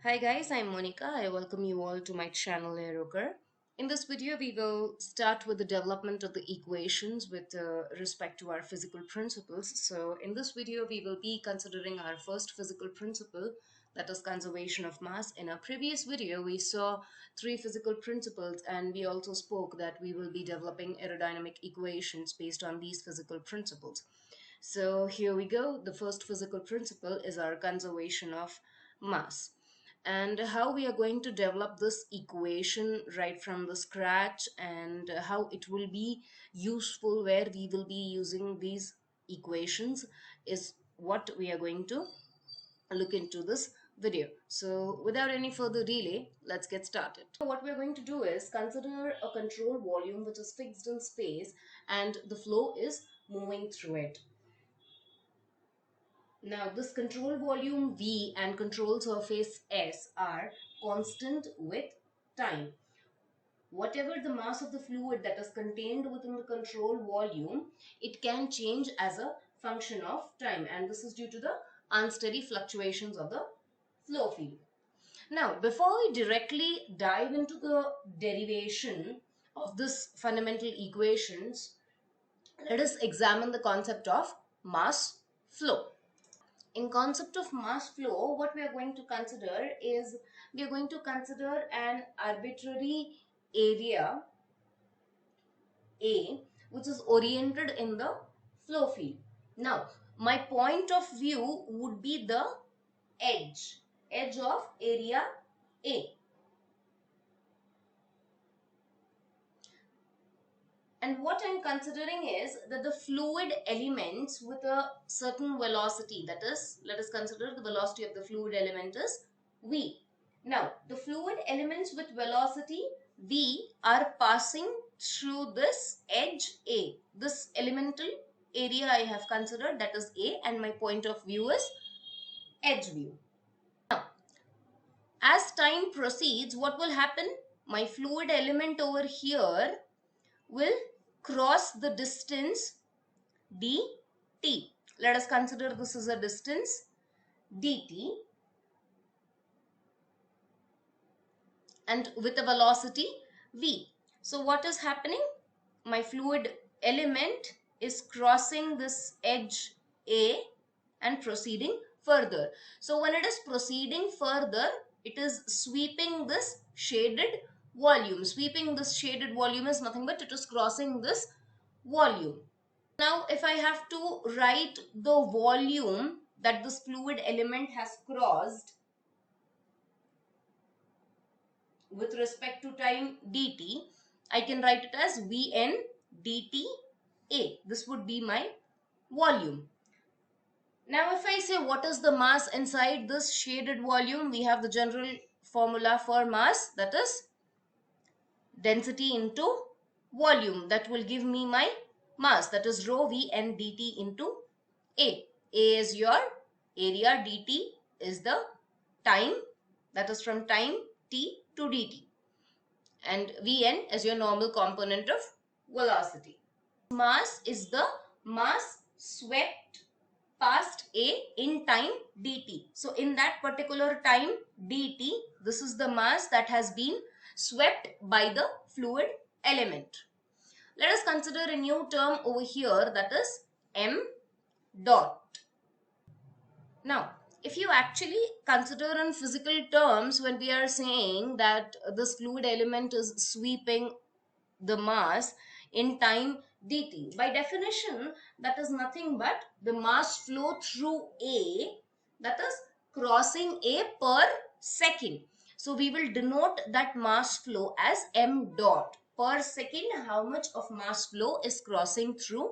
Hi guys, I'm Monica. I welcome you all to my channel Aeroker. In this video, we will start with the development of the equations with respect to our physical principles. So in this video, we will be considering our first physical principle, that is conservation of mass. In our previous video, we saw three physical principles and we also spoke that we will be developing aerodynamic equations based on these physical principles. So here we go. The first physical principle is our conservation of mass, and how we are going to develop this equation right from the scratch, and how it will be useful, where we will be using these equations, is what we are going to look into this video. So without any further delay, let's get started. What we're going to do is consider a control volume which is fixed in space and the flow is moving through it. Now, this control volume V and control surface S are constant with time. Whatever the mass of the fluid that is contained within the control volume, it can change as a function of time, and this is due to the unsteady fluctuations of the flow field. Now, before we directly dive into the derivation of this fundamental equations, let us examine the concept of mass flow. In concept of mass flow, what we are going to consider is, we are going to consider an arbitrary area A which is oriented in the flow field. Now, my point of view would be the edge of area A. And what I'm considering is that the fluid elements with a certain velocity, that is, let us consider the velocity of the fluid element is V. Now, the fluid elements with velocity V are passing through this edge A. This elemental area I have considered, that is A, and my point of view is edge view. Now, as time proceeds, what will happen? My fluid element over here will cross the distance dt. Let us consider this is a distance dt, and with a velocity v. So what is happening? My fluid element is crossing this edge A and proceeding further. So when it is proceeding further, it is sweeping this shaded volume. Sweeping this shaded volume is nothing but it is crossing this volume. Now, if I have to write the volume that this fluid element has crossed with respect to time dt, I can write it as Vn dt A. This would be my volume. Now, if I say what is the mass inside this shaded volume, we have the general formula for mass, that is density into volume. That will give me my mass, that is rho Vn dt into A. A is your area, dt is the time, that is from time t to dt, and Vn is your normal component of velocity. Mass is the mass swept past A in time dt. So in that particular time dt, this is the mass that has been swept by the fluid element. Let us consider a new term over here, that is m dot. Now, if you actually consider in physical terms, when we are saying that this fluid element is sweeping the mass in time dt, by definition, that is nothing but the mass flow through A, that is crossing A per second. So we will denote that mass flow as m dot. Per second, how much of mass flow is crossing through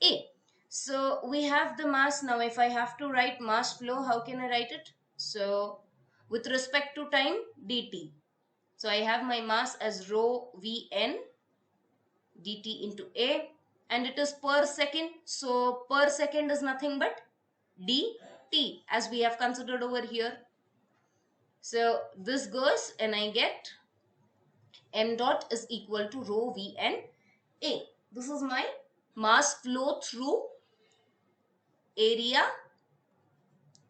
A. So we have the mass. Now if I have to write mass flow, how can I write it? So with respect to time dt, so I have my mass as rho Vn dt into A, and it is per second. So per second is nothing but dt, as we have considered over here. So this goes and I get m dot is equal to rho Vn A. This is my mass flow through area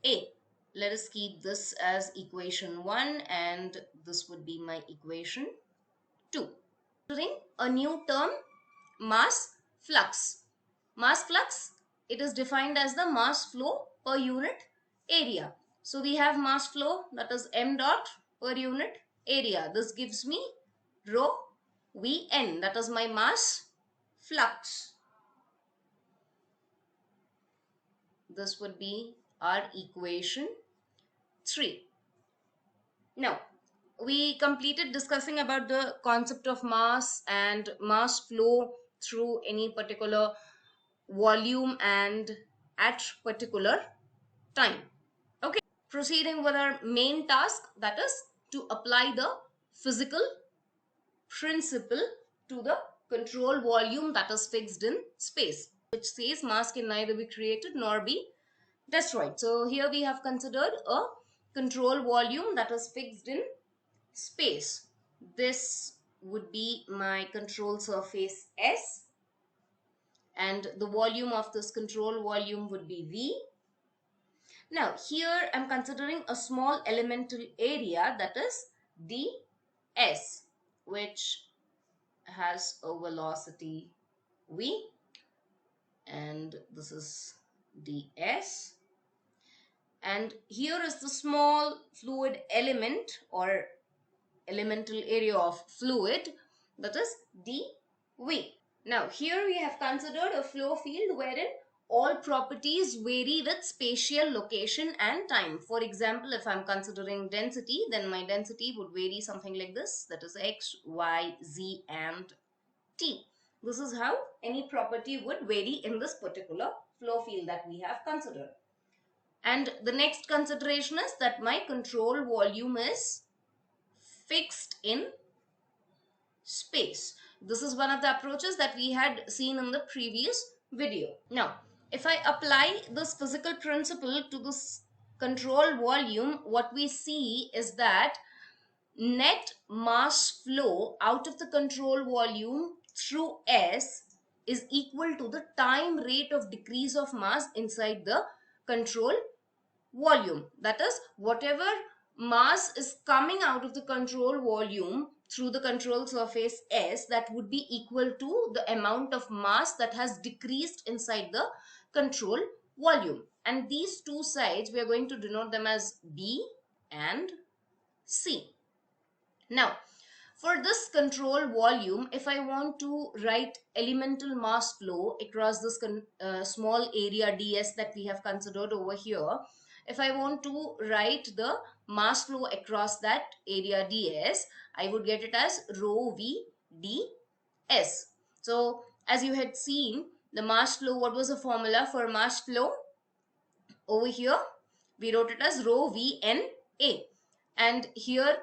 A. Let us keep this as equation 1 and this would be my equation 2. Considering a new term, mass flux. Mass flux, it is defined as the mass flow per unit area. So we have mass flow, that is m dot per unit area. This gives me rho Vn, that is my mass flux. This would be our equation 3. Now, we completed discussing about the concept of mass and mass flow through any particular volume and at particular time. Okay, proceeding with our main task, that is to apply the physical principle to the control volume that is fixed in space, which says mass can neither be created nor be destroyed. So here we have considered a control volume that is fixed in space. This would be my control surface S, and the volume of this control volume would be V. Now here I'm considering a small elemental area, that is ds, which has a velocity v, and this is ds, and here is the small fluid element or elemental area of fluid, that is dv. Now here we have considered a flow field wherein all properties vary with spatial location and time. For example, if I'm considering density, then my density would vary something like this, that is x, y, z and t. This is how any property would vary in this particular flow field that we have considered. And the next consideration is that my control volume is fixed in space. This is one of the approaches that we had seen in the previous video. Now, if I apply this physical principle to this control volume, what we see is that net mass flow out of the control volume through S is equal to the time rate of decrease of mass inside the control volume. That is, whatever mass is coming out of the control volume through the control surface S, that would be equal to the amount of mass that has decreased inside the control volume. And these two sides, we are going to denote them as B and C. Now, for this control volume, if I want to write elemental mass flow across this small area ds that we have considered over here, if I want to write the mass flow across that area ds, I would get it as rho v ds. So, as you had seen, the mass flow, what was the formula for mass flow? Over here, we wrote it as rho v n a. And here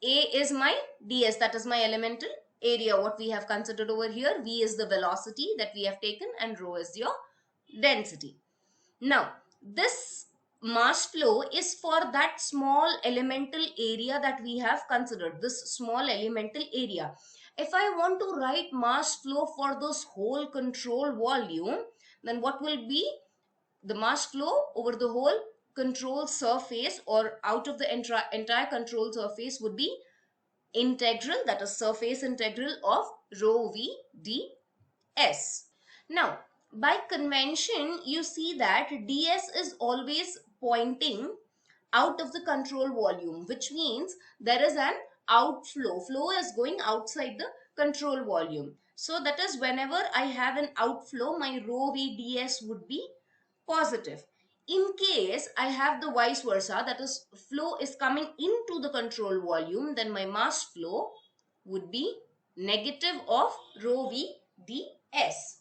a is my ds, that is my elemental area, what we have considered over here. V is the velocity that we have taken and rho is your density. Now, this mass flow is for that small elemental area that we have considered, this small elemental area. If I want to write mass flow for this whole control volume, then what will be the mass flow over the whole control surface or out of the entire control surface would be integral, that is surface integral of rho v ds. Now, by convention, you see that ds is always pointing out of the control volume, which means there is an outflow. Flow is going outside the control volume. So that is, whenever I have an outflow, my rho v ds would be positive. In case I have the vice versa, that is flow is coming into the control volume, then my mass flow would be negative of rho v ds.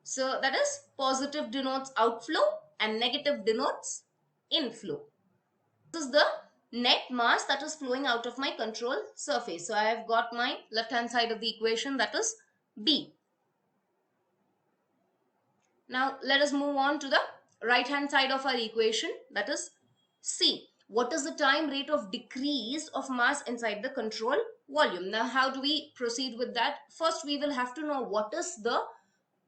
So that is, positive denotes outflow and negative denotes inflow. This is the net mass that is flowing out of my control surface. So I have got my left hand side of the equation, that is B. Now let us move on to the right hand side of our equation, that is C. What is the time rate of decrease of mass inside the control volume? Now how do we proceed with that? First we will have to know what is the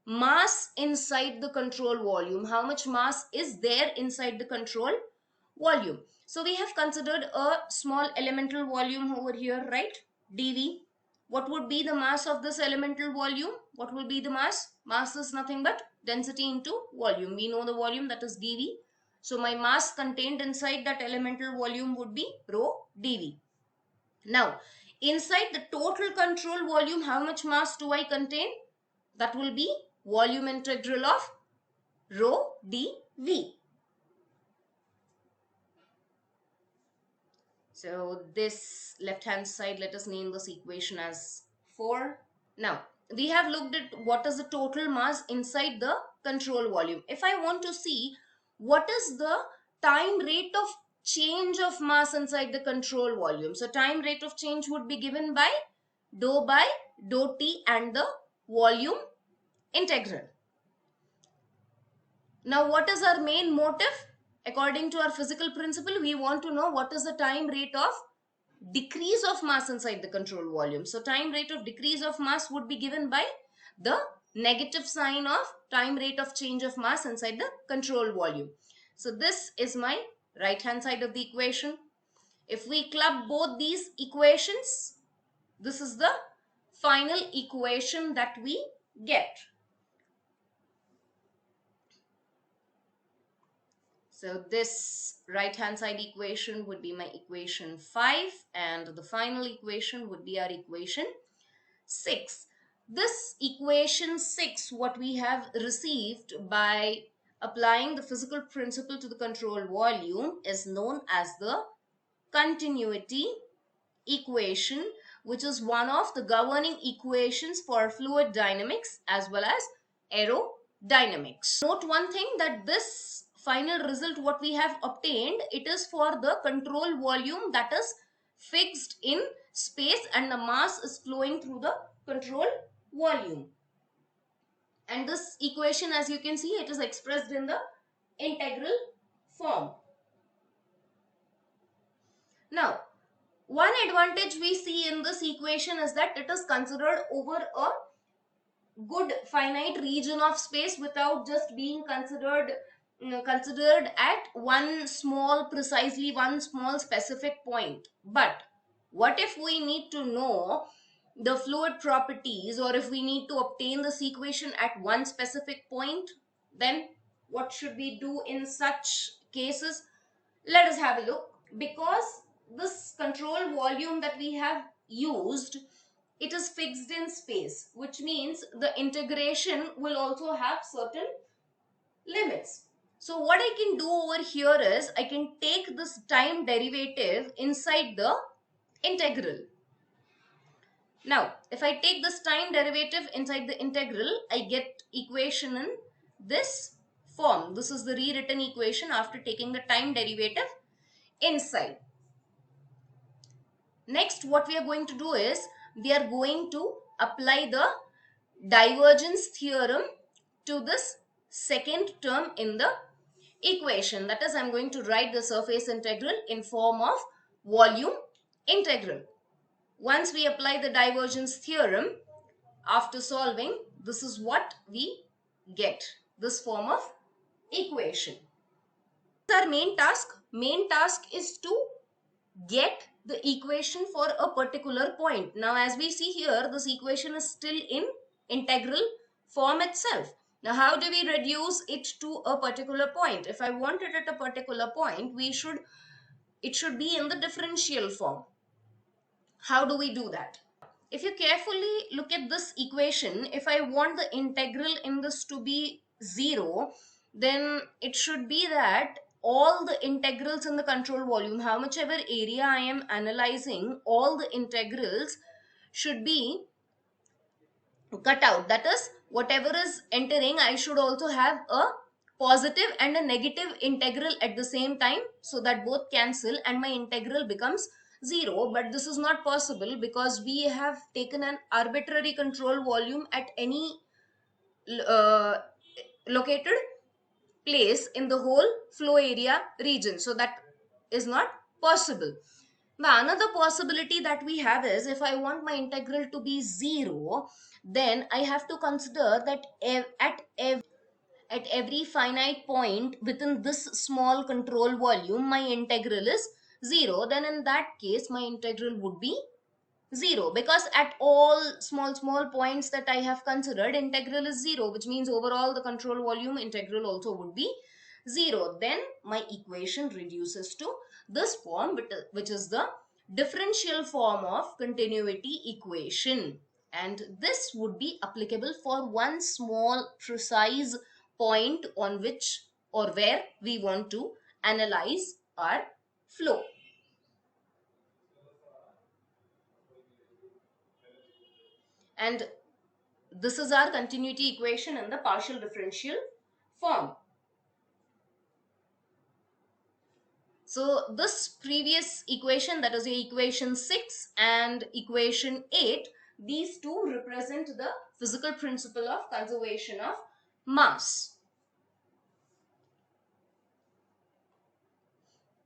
mass inside the control volume. How much mass is there inside the control volume? So we have considered a small elemental volume over here, right? dV. What would be the mass of this elemental volume? What will be the mass? Mass is nothing but density into volume. We know the volume, that is dV. So my mass contained inside that elemental volume would be rho dV. Now, inside the total control volume, how much mass do I contain? That will be volume integral of rho dV. So this left hand side, let us name this equation as 4. Now, we have looked at what is the total mass inside the control volume. If I want to see what is the time rate of change of mass inside the control volume, so time rate of change would be given by dou by dou t and the volume integral. Now, what is our main motive? According to our physical principle, we want to know what is the time rate of decrease of mass inside the control volume. So time rate of decrease of mass would be given by the negative sign of time rate of change of mass inside the control volume. So this is my right hand side of the equation. If we club both these equations, this is the final equation that we get. So this right hand side equation would be my equation 5, and the final equation would be our equation 6. This equation 6, what we have received by applying the physical principle to the control volume, is known as the continuity equation, which is one of the governing equations for fluid dynamics as well as aerodynamics. Note one thing, that this final result what we have obtained, it is for the control volume that is fixed in space and the mass is flowing through the control volume. And this equation, as you can see, it is expressed in the integral form. Now, one advantage we see in this equation is that it is considered over a good finite region of space without just being considered at precisely one small specific point. But what if we need to know the fluid properties, or if we need to obtain this equation at one specific point? Then what should we do in such cases? Let us have a look. Because this control volume that we have used, it is fixed in space, which means the integration will also have certain limits. So what I can do over here is I can take this time derivative inside the integral. Now, if I take this time derivative inside the integral, I get equation in this form. This is the rewritten equation after taking the time derivative inside. Next, what we are going to do is we are going to apply the divergence theorem to this second term in the equation. That is, I am going to write the surface integral in form of volume integral. Once we apply the divergence theorem, after solving, this is what we get, this form of equation. Our main task is to get the equation for a particular point. Now, as we see here, this equation is still in integral form itself. Now, how do we reduce it to a particular point? If I want it at a particular point, it should be in the differential form. How do we do that? If you carefully look at this equation, if I want the integral in this to be 0, then it should be that all the integrals in the control volume, how much ever area I am analyzing, all the integrals should be cut out. That is, whatever is entering, I should also have a positive and a negative integral at the same time, so that both cancel and my integral becomes 0. But this is not possible because we have taken an arbitrary control volume at any located place in the whole flow area region. So that is not possible. The another possibility that we have is, if I want my integral to be 0, then I have to consider that at every finite point within this small control volume, my integral is 0. Then in that case, my integral would be 0, because at all small points that I have considered, integral is 0, which means overall the control volume integral also would be 0. Then my equation reduces to this form, which is the differential form of continuity equation, and this would be applicable for one small precise point on which or where we want to analyze our flow. And this is our continuity equation in the partial differential form. So this previous equation, that is equation 6 and equation 8, these two represent the physical principle of conservation of mass.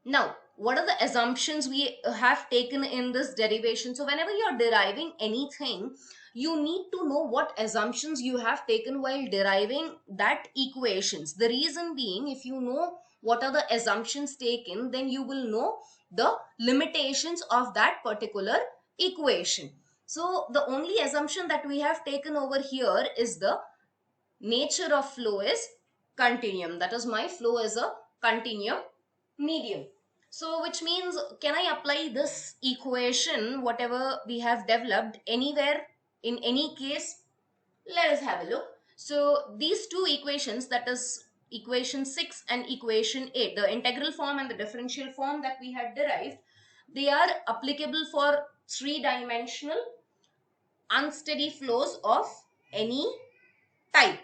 Now, what are the assumptions we have taken in this derivation? So whenever you're deriving anything, you need to know what assumptions you have taken while deriving that equations. The reason being, if you know what are the assumptions taken, then you will know the limitations of that particular equation. So the only assumption that we have taken over here is the nature of flow is continuum. That is, my flow is a continuum medium. So which means, can I apply this equation, whatever we have developed, anywhere, in any case? Let us have a look. So these two equations, that is equation 6 and equation 8, the integral form and the differential form that we had derived, they are applicable for three-dimensional unsteady flows of any type.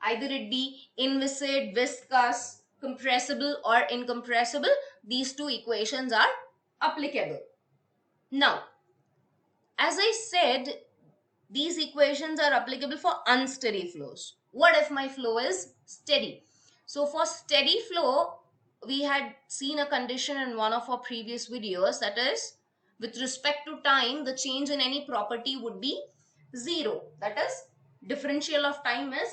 Either it be inviscid, viscous, compressible or incompressible, these two equations are applicable. Now, as I said, these equations are applicable for unsteady flows. What if my flow is steady? So for steady flow, we had seen a condition in one of our previous videos, that is, with respect to time, the change in any property would be 0. That is, differential of time is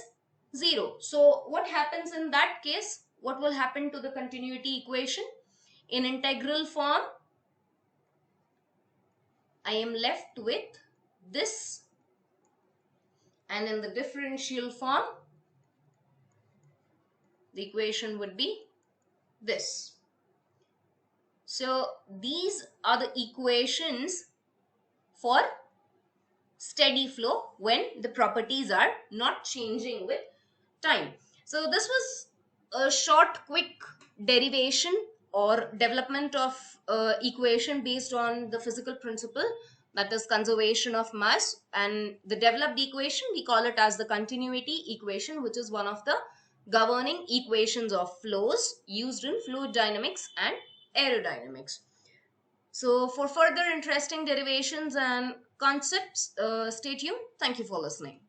0. So what happens in that case? What will happen to the continuity equation? In integral form, I am left with this, and in the differential form, the equation would be this. So these are the equations for steady flow when the properties are not changing with time. So this was a short, quick derivation or development of equation based on the physical principle, that is conservation of mass, and the developed equation, we call it as the continuity equation, which is one of the governing equations of flows used in fluid dynamics and aerodynamics. So for further interesting derivations and concepts, stay tuned. Thank you for listening.